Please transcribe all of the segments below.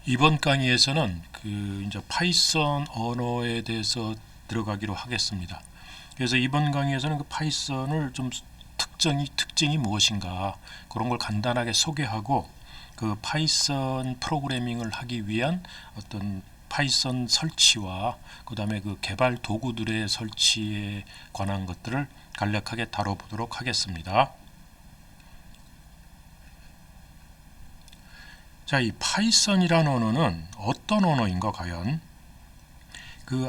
이번 강의에서는 이제 파이썬 언어에 대해서 들어가기로 하겠습니다. 그래서 이번 강의에서는 그 파이썬을 좀 특징이 무엇인가 그런 걸 간단하게 소개하고 그 파이썬 프로그래밍을 하기 위한 어떤 파이썬 설치와 그 다음에 그 개발 도구들의 설치에 관한 것들을 간략하게 다뤄보도록 하겠습니다. 자, 이 파이썬이라는 언어는 어떤 언어인가 과연?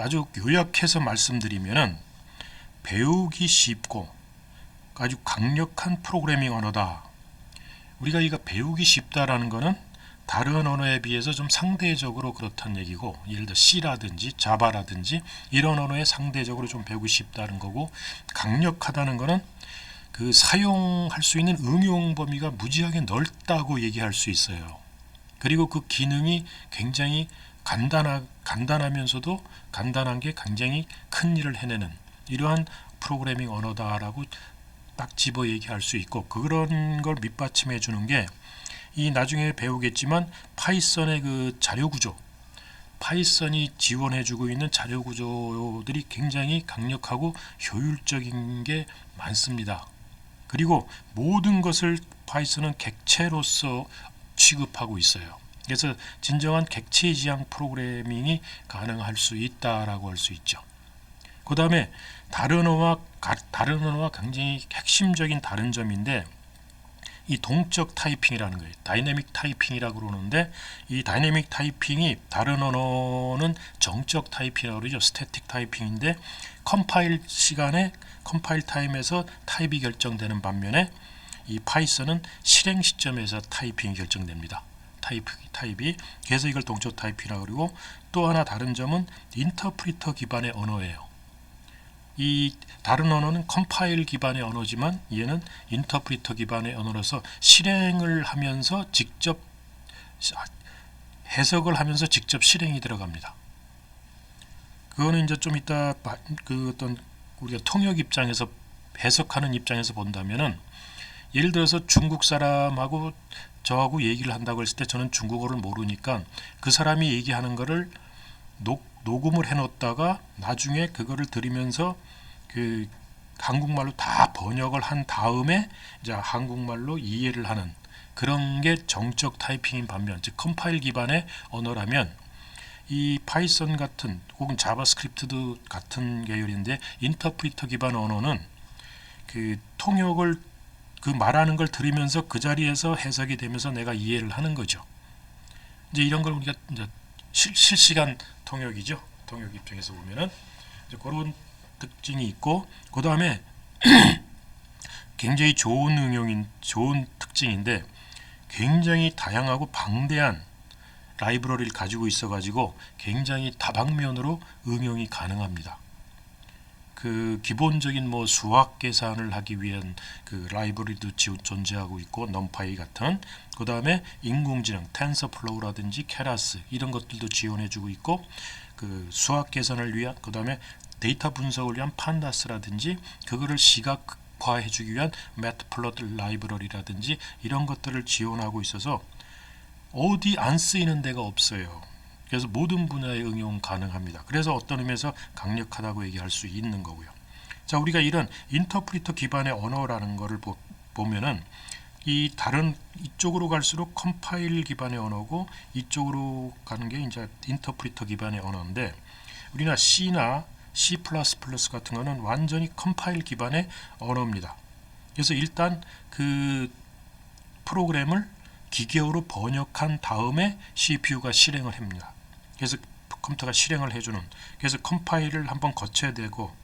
아주 요약해서 말씀드리면은 배우기 쉽고 아주 강력한 프로그래밍 언어다. 우리가 이거 배우기 쉽다라는 거는 다른 언어에 비해서 좀 상대적으로 그렇다는 얘기고, 예를 들어 C라든지 자바라든지 이런 언어에 상대적으로 좀 배우기 쉽다는 거고, 강력하다는 거는 그 사용할 수 있는 응용 범위가 무지하게 넓다고 얘기할 수 있어요. 그리고 그 기능이 굉장히 간단하면서도 간단한 게 굉장히 큰 일을 해내는 이러한 프로그래밍 언어다라고 딱 집어 얘기할 수 있고, 그런 걸 밑받침해 주는 게 이 나중에 배우겠지만 파이썬의 그 자료 구조, 파이썬이 지원해 주고 있는 자료 구조들이 굉장히 강력하고 효율적인 게 많습니다. 그리고 모든 것을 파이썬은 객체로서 취급하고 있어요. 그래서 진정한 객체 지향 프로그래밍이 가능할 수 있다라고 할 수 있죠. 그 다음에 다른 언어와 굉장히 핵심적인 다른 점인데, 이 동적 타이핑이라는 거예요. 다이내믹 타이핑이라고 그러는데, 이 다이내믹 타이핑이 다른 언어는 정적 타이핑이라고 그러죠. 스태틱 타이핑인데, 컴파일 시간에 컴파일 타임에서 타입이 결정되는 반면에 이 파이썬은 실행 시점에서 타이핑이 결정됩니다. 타입이. 그래서 이걸 동적 타이핑이라고 그러고, 또 하나 다른 점은 인터프리터 기반의 언어예요. 이 다른 언어는 컴파일 기반의 언어지만 얘는 인터프리터 기반의 언어라서 실행을 하면서 직접 해석을 하면서 직접 실행이 들어갑니다. 그거는 이제 좀 이따 어떤 우리가 통역 입장에서 해석하는 입장에서 본다면은, 예를 들어서 중국 사람하고 저하고 얘기를 한다고 했을 때 저는 중국어를 모르니까 그 사람이 얘기하는 거를 녹음을 해놓다가 나중에 그거를 들으면서 그 한국말로 다 번역을 한 다음에 이제 한국말로 이해를 하는 그런 게 정적 타이핑인 반면, 즉 컴파일 기반의 언어라면 이 파이썬 같은 혹은 자바스크립트도 같은 계열인데, 인터프리터 기반 언어는 그 통역을 그 말하는 걸 들으면서 그 자리에서 해석이 되면서 내가 이해를 하는 거죠. 이제 이런 걸 우리가 이제 실시간 통역이죠. 통역 입장에서 보면은 이제 그런 특징이 있고, 그 다음에 굉장히 좋은 특징인데, 굉장히 다양하고 방대한 라이브러리를 가지고 있어가지고 굉장히 다방면으로 응용이 가능합니다. 그 기본적인 뭐 수학 계산을 하기 위한 그 라이브러리도 존재하고 있고, 넘파이 같은, 그 다음에 인공지능 텐서플로우라든지 케라스 이런 것들도 지원해주고 있고, 그 수학 계산을 위한, 그 다음에 데이터 분석을 위한 판다스라든지 그거를 시각화해주기 위한 매트플롯 라이브러리라든지 이런 것들을 지원하고 있어서 어디 안 쓰이는 데가 없어요. 그래서 모든 분야에 응용 가능합니다. 그래서 어떤 의미에서 강력하다고 얘기할 수 있는 거고요. 자, 우리가 이런 인터프리터 기반의 언어라는 거를 보면은 이 다른 이쪽으로 갈수록 컴파일 기반의 언어고, 이쪽으로 가는 게 이제 인터프리터 기반의 언어인데, 우리나 C나 C++ 같은 거는 완전히 컴파일 기반의 언어입니다. 그래서 일단 그 프로그램을 기계어로 번역한 다음에 CPU가 실행을 합니다. 그래서 컴퓨터가 실행을 해주는, 그래서 컴파일을 한번 거쳐야 되고,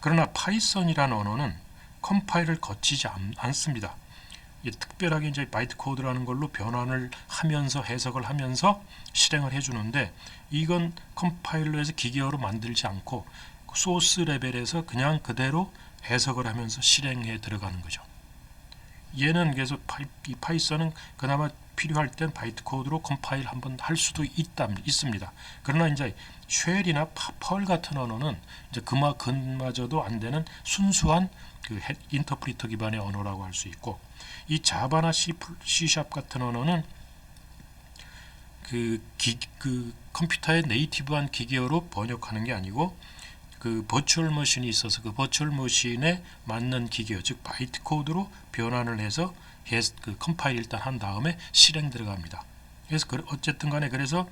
그러나 파이썬이라는 언어는 컴파일을 거치지 않습니다. 특별하게 이제 바이트 코드라는 걸로 변환을 하면서 해석을 하면서 실행을 해주는데, 이건 컴파일로 해서 기계어로 만들지 않고 소스 레벨에서 그냥 그대로 해석을 하면서 실행에 들어가는 거죠. 얘는 그래서 이 파이썬은 그나마 필요할 땐 바이트 코드로 컴파일 한번 할 수도 있습니다. 그러나 이제 쉘이나 펄 같은 언어는 이제 그마저도 안 되는 순수한 그 인터프리터 기반의 언어라고 할 수 있고, 이 자바나 C# 같은 언어는 그 컴퓨터의 네이티브한 기계어로 번역하는 게 아니고 그 버추얼 머신이 있어서 그 버추얼 머신에 맞는 기계어, 즉 바이트 코드로 변환을 해서 그 컴파일 일단 한 다음에 실행 들어갑니다. 그래서 어쨌든 간에 그래서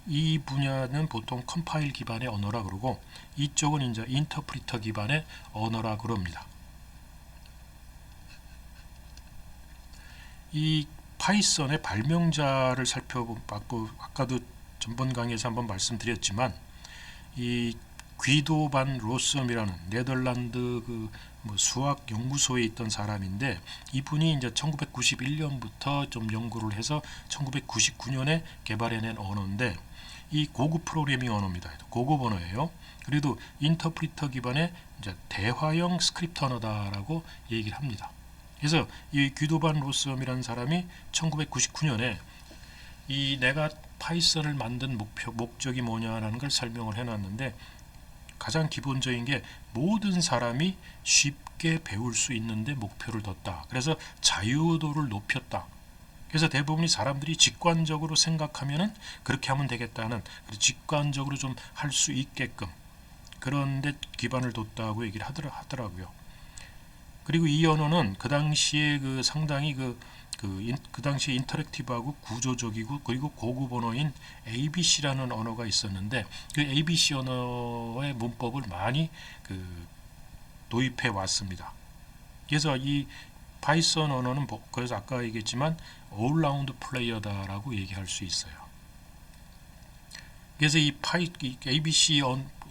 이 분야는 보통 컴파일 기반의 언어라 그러고 이쪽은 이제 인터프리터 기반의 언어라 그럽니다. 이 파이썬의 발명자를 살펴보고 아까도 전번 강의에서 한번 말씀드렸지만 이 귀도 반 로썸이라는 네덜란드 수학 연구소에 있던 사람인데 이분이 이제 1991년부터 좀 연구를 해서 1999년에 개발해낸 언어인데 이 고급 프로그래밍 언어입니다. 고급 언어예요. 그래도 인터프리터 기반의 이제 대화형 스크립트 언어다라고 얘기를 합니다. 그래서 이 귀도반 로썸이라는 사람이 1999년에 이 내가 파이썬을 만든 목적이 뭐냐라는 걸 설명을 해놨는데 가장 기본적인 게 모든 사람이 쉽게 배울 수 있는데 목표를 뒀다. 그래서 자유도를 높였다. 그래서 대부분이 사람들이 직관적으로 생각하면은 그렇게 하면 되겠다는 직관적으로 좀 할 수 있게끔 그런데 기반을 뒀다고 얘기를 하더라고요. 그리고 이 언어는 그 당시에 상당히 그 당시에 인터랙티브하고 구조적이고 그리고 고급 언어인 ABC라는 언어가 있었는데 그 ABC 언어의 문법을 많이 도입해 왔습니다. 그래서 이 파이썬 언어는 그래서 아까 얘기했지만 올라운드 플레이어다라고 얘기할 수 있어요. 그래서 이 ABC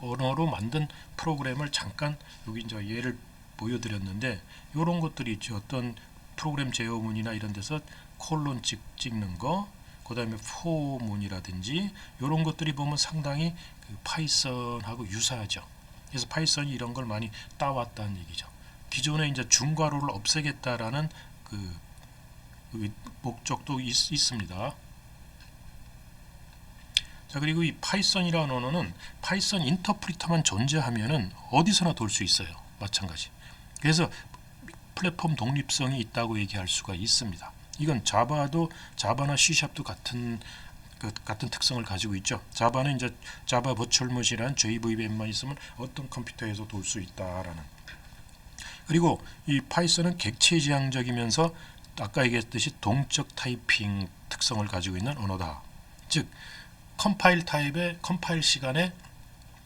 언어로 만든 프로그램을 잠깐 여기 이제 예를 보여드렸는데 이런 것들이 있죠. 어떤 프로그램 제어문이나 이런 데서 콜론 찍는 거, 그 다음에 포문이라든지 이런 것들이 보면 상당히 파이썬하고 유사하죠. 그래서 파이썬이 이런 걸 많이 따왔다는 얘기죠. 기존에 이제 중괄호를 없애겠다라는 그 목적도 있습니다. 자, 그리고 이 파이썬이라는 언어는 파이썬 인터프리터만 존재하면은 어디서나 돌 수 있어요. 마찬가지. 그래서 플랫폼 독립성이 있다고 얘기할 수가 있습니다. 이건 자바나 C샵도 같은 특성을 가지고 있죠. 자바는 이제 자바 버추얼 머신이라는 JVM만 있으면 어떤 컴퓨터에서 돌 수 있다라는. 그리고 이 파이썬은 객체지향적이면서 아까 얘기했듯이 동적 타이핑 특성을 가지고 있는 언어다. 즉 컴파일 시간에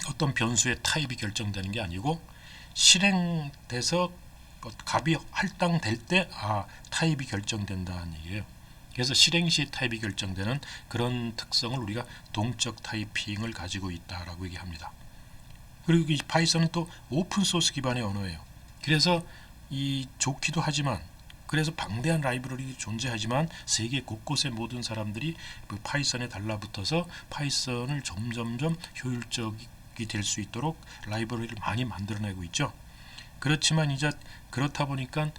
어떤 변수의 타입이 결정되는 게 아니고 실행돼서 값이 할당될 때 타입이 결정된다는 얘기예요. 그래서 실행 시 타입이 결정되는 그런 특성을 우리가 동적 타이핑을 가지고 있다라고 얘기합니다. 그리고 이 파이썬은 또 오픈 소스 기반의 언어예요. 그래서 이 좋기도 하지만 그래서 방대한 라이브러리 존재하지만 세계 곳곳의 모든 사람들이 그 파이썬에 달라붙어서 파이썬을 점점점 효율적이 될 수 있도록 라이브러리를 많이 만들어내고 있죠. 그렇지만 이제 그렇다 보니까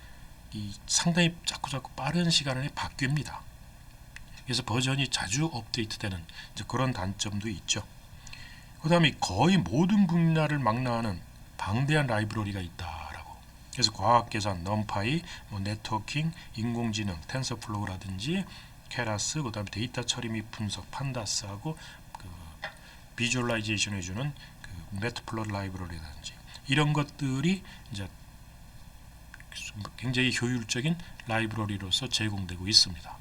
이 상당히 자꾸 빠른 시간에 바뀝니다. 그래서 버전이 자주 업데이트되는 이제 그런 단점도 있죠. 그 다음에 거의 모든 분야를 망라하는 방대한 라이브러리가 있다라고. 그래서 과학계산, 넘파이, 네트워킹, 인공지능, 텐서플로우라든지 케라스, 그 다음에 데이터 처리 및 분석, 판다스하고 비주얼라이제이션 해주는 매트플롯 라이브러리라든지 이런 것들이 이제 굉장히 효율적인 라이브러리로서 제공되고 있습니다.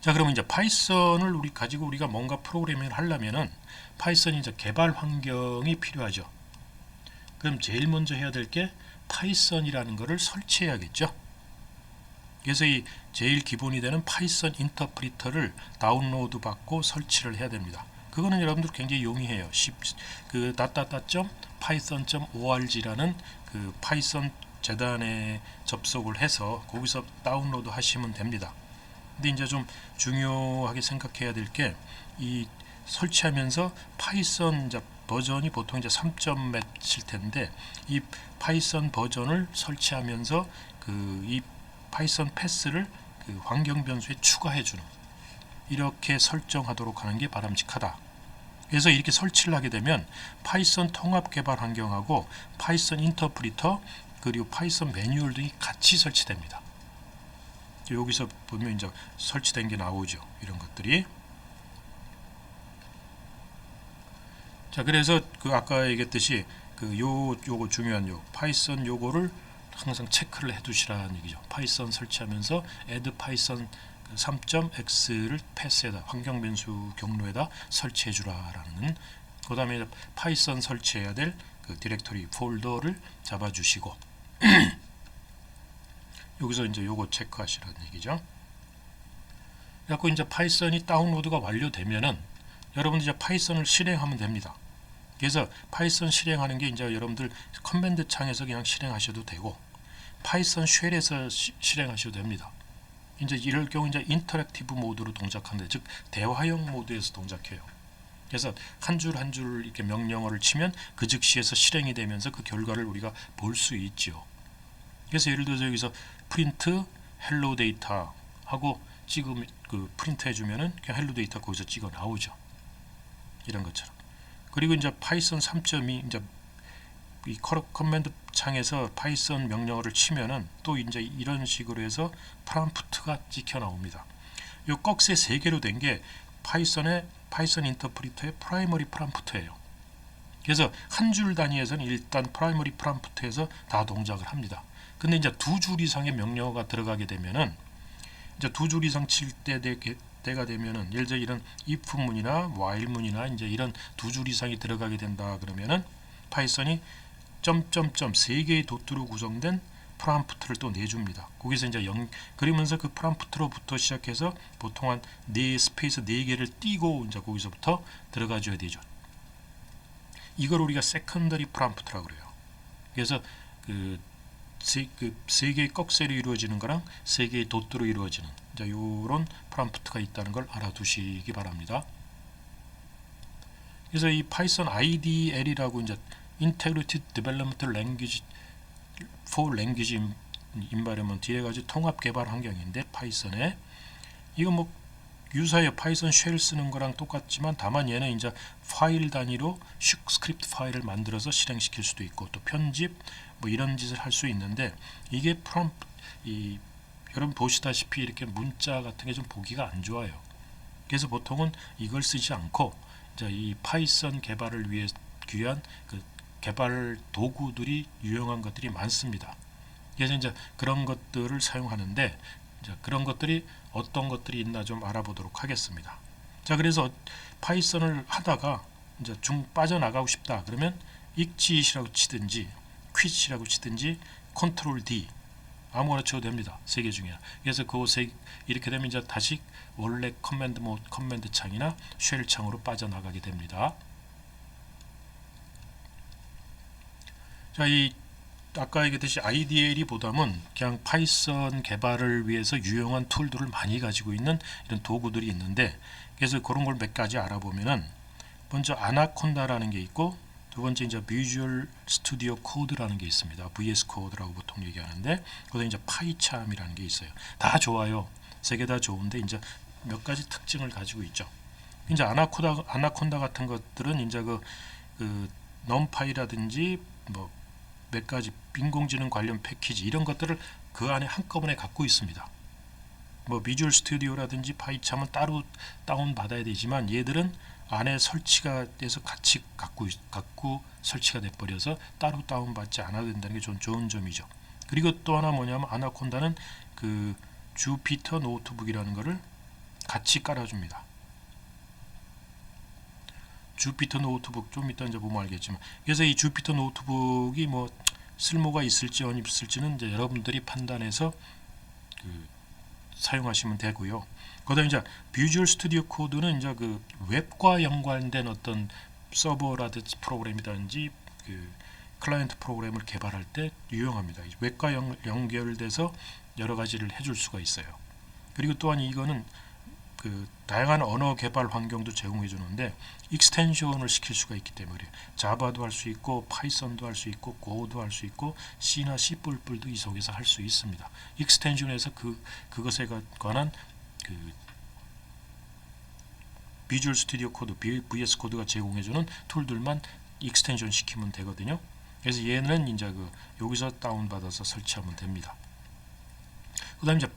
자, 그러면 이제 파이썬을 우리가 뭔가 프로그래밍을 하려면은 파이썬이 이제 개발 환경이 필요하죠. 그럼 제일 먼저 해야 될 게 파이썬이라는 것을 설치해야겠죠. 그래서 이 제일 기본이 되는 파이썬 인터프리터를 다운로드 받고 설치를 해야 됩니다. 그거는 여러분들 굉장히 용이해요. python.org라는 그 파이썬 재단에 접속을 해서 거기서 다운로드 하시면 됩니다. 근데 이제 좀 중요하게 생각해야 될 게 이 설치하면서 파이썬 버전이 보통 이제 3점 몇일 텐데 이 파이썬 버전을 설치하면서 이 파이썬 패스를 환경 변수에 추가해 주는 이렇게 설정하도록 하는 게 바람직하다. 그래서 이렇게 설치를 하게 되면 파이썬 통합 개발 환경하고 파이썬 인터프리터 그리고 파이썬 매뉴얼 등이 같이 설치됩니다. 여기서 보면 이제 설치된 게 나오죠. 이런 것들이. 자, 그래서 그 아까 얘기했듯이 그 요거 중요한 파이썬 요거를 항상 체크를 해두시라는 얘기죠. 파이썬 설치하면서 add python 3.x를 패스에다 환경 변수 경로에다 설치해 주라라는. 그다음에 파이썬 설치해야 될 그 디렉토리 폴더를 잡아 주시고 여기서 이제 요거 체크하시라는 얘기죠. 그래서 이제 파이썬이 다운로드가 완료되면은 여러분들 이제 파이썬을 실행하면 됩니다. 그래서 파이썬 실행하는 게 이제 여러분들 커맨드 창에서 그냥 실행하셔도 되고 파이썬 쉘에서 실행하셔도 됩니다. 이제 이럴 경우 이제 인터랙티브 모드로 동작하는데, 즉 대화형 모드에서 동작해요. 그래서 한 줄 한 줄 이렇게 명령어를 치면 그 즉시에서 실행이 되면서 그 결과를 우리가 볼 수 있죠. 그래서 예를 들어서 여기서 프린트 헬로 데이터 하고 지금 그 프린트 해주면은 그냥 헬로 데이터 거기서 찍어 나오죠. 이런 것처럼. 그리고 이제 파이썬 3.2 이제 이 커맨드 창에서 파이썬 명령어를 치면은 또 이제 이런 식으로 해서 프롬프트가 찍혀 나옵니다. 요 꺽쇠 3개로 된 게 파이썬의 파이썬 인터프리터의 프라이머리 프롬프트예요. 그래서 한 줄 단위에서는 일단 프라이머리 프롬프트에서 다 동작을 합니다. 근데 이제 2줄 이상의 명령어가 들어가게 되면은 이제 2줄 이상 칠 때가 되면은 예를 들어 이런 if 문이나 while 문이나 이제 이런 2줄 이상이 들어가게 된다 그러면은 파이썬이 점점점 3개의 도트로 구성된 프롬프트를 또 내줍니다. 거기서 이제 그러면서 그 프롬프트로부터 시작해서 보통 한 스페이스 4개를 띄고 이제 거기서부터 들어가 줘야 되죠. 이걸 우리가 세컨더리 프롬프트라고 그래요. 그래서 그 3개의 꺽쇠로 이루어지는 거랑 3개의 도트로 이루어지는 이제 요런 프롬프트가 있다는 걸 알아두시기 바랍니다. 그래서 이 파이썬 IDL이라고 이제 Integrated Development Language for Language Environment 이래가지고 통합 개발 환경인데 파이썬에 이거 뭐 유사해요. 파이썬 쉘 쓰는 거랑 똑같지만 다만 얘는 이제 파일 단위로 스크립트 파일을 만들어서 실행시킬 수도 있고 또 편집 뭐 이런 짓을 할 수 있는데 이게 여러분 보시다시피 이렇게 문자 같은 게 좀 보기가 안 좋아요. 그래서 보통은 이걸 쓰지 않고 이제 이 파이썬 개발을 위해 귀한 그 개발 도구들이 유용한 것들이 많습니다. 그래서 이제 그런 것들을 사용하는데 이제 그런 것들이 어떤 것들이 있나 좀 알아보도록 하겠습니다. 자, 그래서 파이썬을 하다가 이제 빠져나가고 싶다 그러면 exit이라고 치든지 quit이라고 치든지 컨트롤 D 아무거나 쳐도 됩니다. 3개 중에. 그래서 이렇게 되면 이제 다시 원래 커맨드 창이나 쉘 창으로 빠져나가게 됩니다. 자, 이 아까 얘기했듯이 IDL이 보다는 그냥 파이썬 개발을 위해서 유용한 툴들을 많이 가지고 있는 이런 도구들이 있는데 그래서 그런 걸 몇 가지 알아보면은 먼저 아나콘다라는 게 있고 두 번째 이제 비주얼 스튜디오 코드라는 게 있습니다. VS 코드라고 보통 얘기하는데 그다음에 이제 파이참이라는 게 있어요. 다 좋아요. 3개 다 좋은데 이제 몇 가지 특징을 가지고 있죠. 이제 아나콘다 같은 것들은 이제 그 넘파이라든지 뭐 몇 가지 인공지능 관련 패키지 이런 것들을 그 안에 한꺼번에 갖고 있습니다. 뭐 비주얼 스튜디오라든지 파이참은 따로 다운 받아야 되지만 얘들은 안에 설치가 돼서 같이 갖고 설치가 돼 버려서 따로 다운 받지 않아도 된다는 게 좀 좋은 점이죠. 그리고 또 하나 뭐냐면 아나콘다는 그 주피터 노트북이라는 거를 같이 깔아줍니다. 주피터 노트북 좀 이따 이제 보면 알겠지만 그래서 이 주피터 노트북이 뭐 쓸모가 있을지 없을지는 이제 여러분들이 판단해서 사용하시면 되고요. 그다음에 이제 비주얼 스튜디오 코드는 이제 그 웹과 연관된 어떤 서버라든지 프로그램이라든지 그 클라이언트 프로그램을 개발할 때 유용합니다. 웹과 연결돼서 여러 가지를 해줄 수가 있어요. 그리고 또한 이거는 그 다양한 언어 개발 환경도 제공해 주는데 익스텐션을 시킬 수가 있기 때문에 자바도 할 수 있고 파이썬도 할 수 있고 고도 할 수 있고 C나 C++도 이 속에서 할 수 있습니다. 익스텐션에서 그것에 관한 그 비주얼 스튜디오 코드, VS 코드가 제공해 주는 툴들만 익스텐션 시키면 되거든요. 그래서 얘는 이제 여기서 다운 받아서 설치하면 됩니다. 그다음에 이제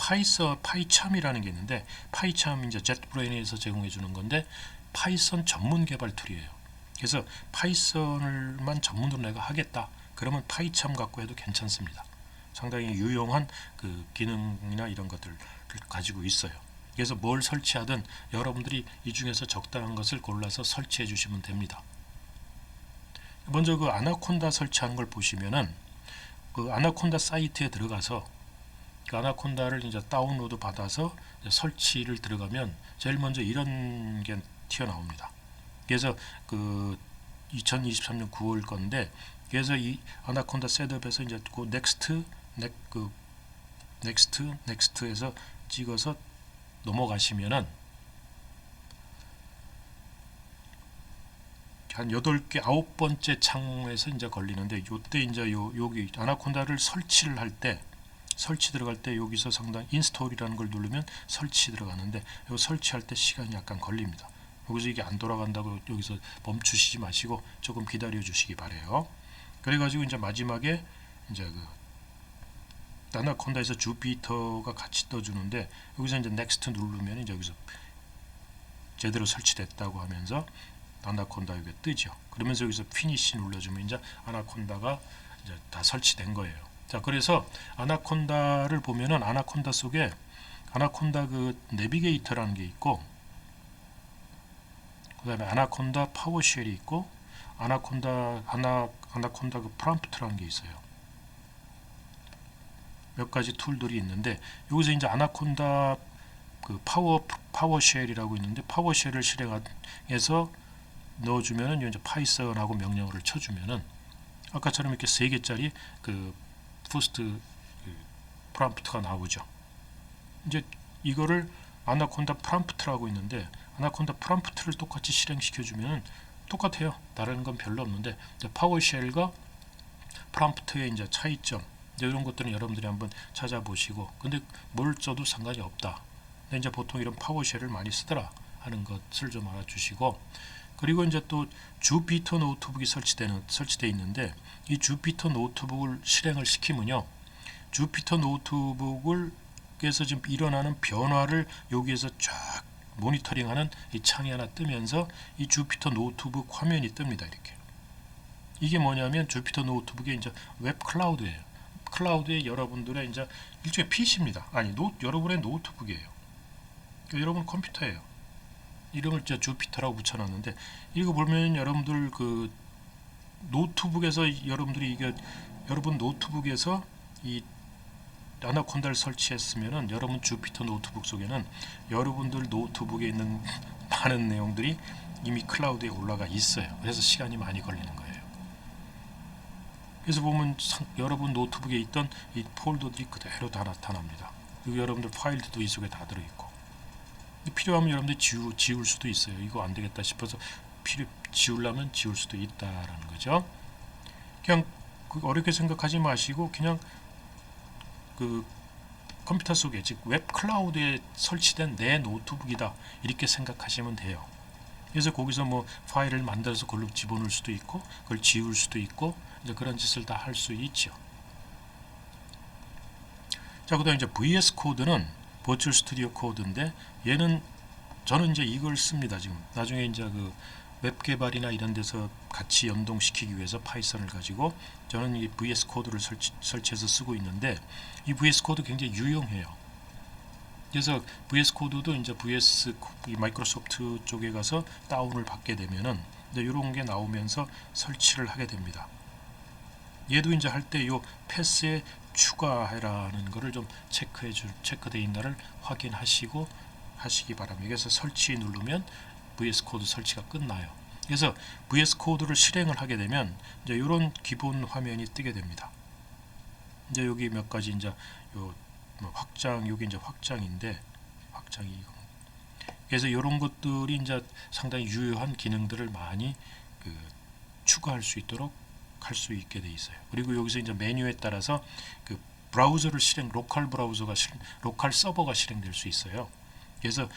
파이참이라는 게 있는데, 파이참 이제 jetbrain에서 제공해 주는 건데 파이썬 전문 개발 툴이에요. 그래서 파이썬을만 전문으로 내가 하겠다, 그러면 파이참 갖고 해도 괜찮습니다. 상당히 유용한 그 기능이나 이런 것들을 가지고 있어요. 그래서 뭘 설치하든 여러분들이 이 중에서 적당한 것을 골라서 설치해 주시면 됩니다. 먼저 그 아나콘다 설치하는 걸 보시면은, 그 아나콘다 사이트에 들어가서 그 아나콘다를 이제 다운로드 받아서 설치를 들어가면 제일 먼저 이런 게 튀어나옵니다. 그래서 그 2023년 9월 건데, 그래서 이 아나콘다 셋업에서 이제 그 넥스트에서 찍어서 넘어가시면은 한 8개 9번째 창에서 이제 걸리는데, 요때 이제 여기 아나콘다를 설치를 할 때, 설치 들어갈 때 여기서 상당 인스톨이라는 걸 누르면 설치 들어가는데, 요 설치할 때 시간이 약간 걸립니다. 여기서 이게 안 돌아간다고 여기서 멈추시지 마시고 조금 기다려 주시기 바래요. 그래가지고 이제 마지막에 이제 그 아나콘다에서 주피터가 같이 떠주는데, 여기서 이제 넥스트 누르면 이제 여기서 제대로 설치됐다고 하면서 아나콘다 여기 뜨죠. 그러면서 여기서 피니시 눌러주면 이제 아나콘다가 이제 다 설치된 거예요. 자, 그래서 아나콘다를 보면은 아나콘다 속에 아나콘다 그 내비게이터라는 게 있고, 그다음에 아나콘다 파워쉘이 있고, 아나콘다 그 프롬프트라는 게 있어요. 몇 가지 툴들이 있는데, 여기서 이제 아나콘다 그 파워쉘이라고 있는데, 파워쉘을 실행해서 넣어주면은 이제 파이썬하고 명령어를 쳐주면은 아까처럼 이렇게 3개짜리 그 포스트 프롬프트가 나오죠. 이제 이거를 아나콘다 프롬프트라고 있는데, 아나콘다 프롬프트를 똑같이 실행시켜주면 똑같아요. 다른 건 별로 없는데, 파워쉘과 프롬프트의 이제 차이점, 이제 이런 것들은 여러분들이 한번 찾아보시고, 근데 뭘 써도 상관이 없다. 근데 이제 보통 이런 파워쉘을 많이 쓰더라 하는 것을 좀 알아주시고, 그리고 이제 또 주피터 노트북이 설치되어 있는데, 이 주피터 노트북을 실행을 시키면요, 주피터 노트북에서 지금 일어나는 변화를 여기에서 쫙 모니터링하는 이 창이 하나 뜨면서 이 주피터 노트북 화면이 뜹니다. 이렇게. 이게 뭐냐면 주피터 노트북의 이제 웹 클라우드예요. 클라우드에 여러분들의 이제 일종의 PC입니다. 아니, 여러분의 노트북이에요. 그러니까 여러분 컴퓨터예요. 이름을 이제 주피터라고 붙여놨는데, 이거 보면 여러분들 그 노트북에서 여러분 노트북에서 이 아나콘다를 설치했으면은 여러분 주피터 노트북 속에는 여러분들 노트북에 있는 많은 내용들이 이미 클라우드에 올라가 있어요. 그래서 시간이 많이 걸리는 거예요. 그래서 보면 여러분 노트북에 있던 이 폴더들이 그대로 다 나타납니다. 그리고 여러분들 파일들도 이 속에 다 들어있고, 필요하면 여러분들 지울 수도 있어요. 이거 안 되겠다 싶어서 지우려면 지울 수도 있다라는 거죠. 그냥 어렵게 생각하지 마시고 그냥 그 컴퓨터 속에, 즉 웹 클라우드에 설치된 내 노트북이다 이렇게 생각하시면 돼요. 그래서 거기서 뭐 파일을 만들어서 그걸로 집어넣을 수도 있고, 그걸 지울 수도 있고, 이제 그런 짓을 다 할 수 있죠. 자, 그다음 이제 VS 코드는 버추얼 스튜디오 코드인데, 얘는 저는 이제 이걸 씁니다. 지금 나중에 이제 그 웹 개발이나 이런 데서 같이 연동시키기 위해서 파이썬을 가지고 저는 이 VS 코드를 설치해서 쓰고 있는데, 이 VS 코드 굉장히 유용해요. 그래서 VS 코드도 이제 이 마이크로소프트 쪽에 가서 다운을 받게 되면은 이제 이런 게 나오면서 설치를 하게 됩니다. 얘도 이제 할 때 요 패스에 추가해라는 거를 좀 체크되어 있나를 확인하시기 바랍니다. 그래서 설치 누르면 VS 코드 설치가 끝나요. 그래서 VS 코드를 실행을 하게 되면 이제 이런 기본 화면이 뜨게 됩니다. 이제 여기 몇 가지 이제 요 확장, 여기 이제 확장인데, 확장이 그래서 이런 것들이 이제 상당히 유효한 기능들을 많이 추가할 수 있도록 할 수 있게 돼 있어요. 그리고 여기서 이제 메뉴에 따라서 그 브라우저를 로컬 서버가 실행될 수 있어요. 그래서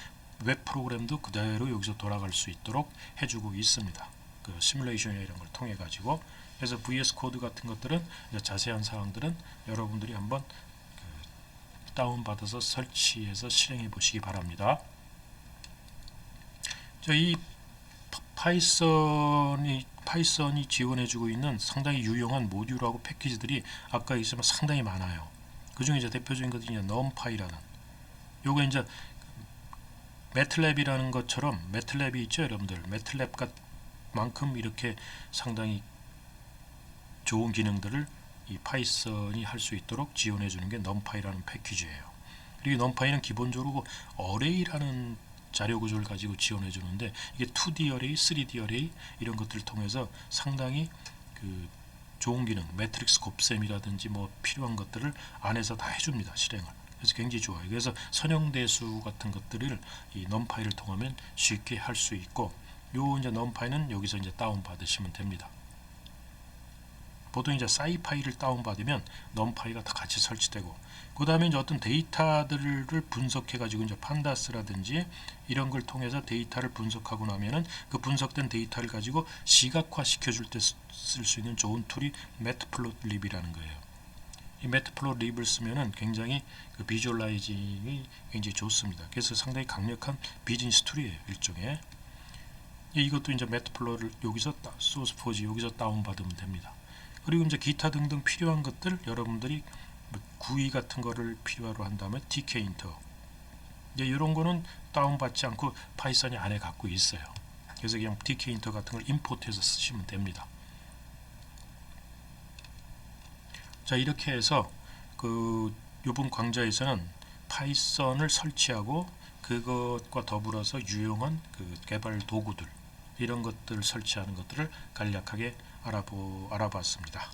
웹 프로그램도 그대로 여기서 돌아갈 수 있도록 해주고 있습니다. 그 시뮬레이션이나 이런 걸 통해 가지고. 그래서 VS 코드 같은 것들은 자세한 사항들은 여러분들이 한번 다운받아서 설치해서 실행해 보시기 바랍니다. 이 파이썬이 지원해주고 있는 상당히 유용한 모듈하고 패키지들이 아까 있으면 상당히 많아요. 그 중에 이제 대표적인 것이 이제 numpy라는, 요거 이제 매틀랩이라는 것처럼, 매틀랩이 있죠, 여러분들. 매틀랩 만큼 이렇게 상당히 좋은 기능들을 이 파이썬이 할 수 있도록 지원해 주는 게 numpy라는 패키지예요. 그리고 numpy는 기본적으로 어레이라는 자료 구조를 가지고 지원해 주는데, 이게 2D 어레이, 3D 어레이 이런 것들을 통해서 상당히 그 좋은 기능, 매트릭스 곱셈이라든지 뭐 필요한 것들을 안에서 다 해줍니다, 실행을. 그래서 굉장히 좋아요. 그래서 선형대수 같은 것들을 이 numpy를 통하면 쉽게 할 수 있고, 요 이제 numpy는 여기서 이제 다운 받으시면 됩니다. 보통 이제 사이파이를 다운 받으면 numpy가 다 같이 설치되고, 그 다음에 이제 어떤 데이터들을 분석해 가지고 이제 판다스라든지 이런 걸 통해서 데이터를 분석하고 나면은 그 분석된 데이터를 가지고 시각화 시켜줄 때 쓸 수 있는 좋은 툴이 매트플롯립이라는 거예요. 이 매트플롯립을 쓰면은 굉장히 그 비주얼라이징이 굉장히 좋습니다. 그래서 상당히 강력한 비즈니스 툴이에요, 일종의. 이것도 이제 매트플롯을 여기서 소스포지 여기서 다운 받으면 됩니다. 그리고 이제 기타 등등 필요한 것들, 여러분들이 구이 같은 거를 필요로 한다면 tkinter, 이제 이런 거는 다운 받지 않고 파이썬이 안에 갖고 있어요. 그래서 그냥 tkinter 같은 걸 임포트해서 쓰시면 됩니다. 자, 이렇게 해서 그 이번 강좌에서는 파이썬을 설치하고 그것과 더불어서 유용한 그 개발 도구들, 이런 것들을 설치하는 것들을 간략하게 알아봤습니다.